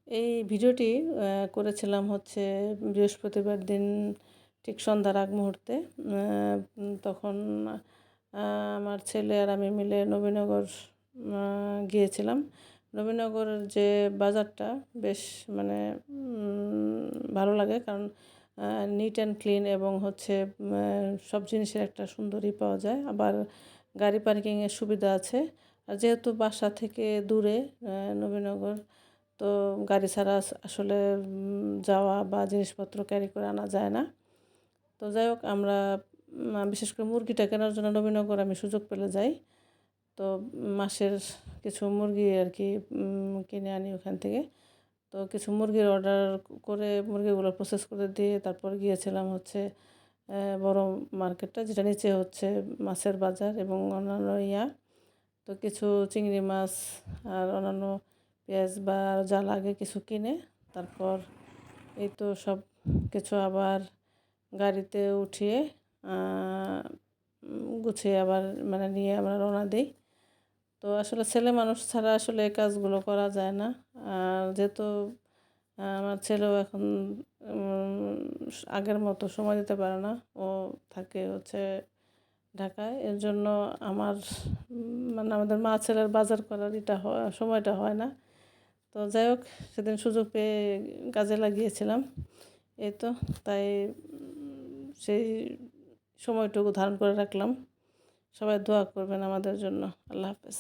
এই ভিডিওটি করেছিলাম হচ্ছে বৃহস্পতিবার দিন ঠিক সন্ধ্যার আগ মুহূর্তে। তখন আমার ছেলে আর আমি মিলে নবীনগর গিয়েছিলাম। নবীনগরের যে বাজারটা বেশ মানে ভালো লাগে, কারণ নিট অ্যান্ড ক্লিন এবং হচ্ছে সব জিনিসের একটা সুন্দরই পাওয়া যায়, আবার গাড়ি পার্কিংয়ের সুবিধা আছে। আর যেহেতু বাসা থেকে দূরে নবীনগর, তো গাড়ি ছাড়া আসলে যাওয়া বা জিনিসপত্র ক্যারি করে আনা যায় না। তো যাই হোক, আমরা বিশেষ করে মুরগিটা কেনার জন্য নবীনগর আমি সুযোগ পেলে যাই। তো মাসের কিছু মুরগি আর কি কিনে আনি ওখান থেকে। তো কিছু মুরগির অর্ডার করে মুরগিগুলো প্রসেস করে দিয়ে তারপর গিয়েছিলাম হচ্ছে বড় মার্কেটটা, যেটা নিচে হচ্ছে মাছের বাজার এবং অন্যান্য তো কিছু চিংড়ি মাছ আর অন্যান্য পেঁয়াজ বা যা লাগে কিছু কিনে তারপর এই তো সব কিছু আবার গাড়িতে উঠিয়ে গুছিয়ে আবার মানে নিয়ে আমরা রওনা দিই। তো আসলে ছেলে মানুষ ছাড়া আসলে এই কাজগুলো করা যায় না। আর যেহেতু আমার ছেলেও এখন আগের মতো সময় দিতে পারে না, ও থাকে হচ্ছে ঢাকায়। এর জন্য আমার মানে আমাদের মা ছেলের বাজার করার সময়টা হয় না। তো যাই হোক, সেদিন সুযোগ পেয়ে কাজে লাগিয়েছিলাম। এই তো তাই সেই সময়টুকু ধারণ করে রাখলাম। সবাই দোয়া করবেন আমাদের জন্য। আল্লাহ হাফেজ।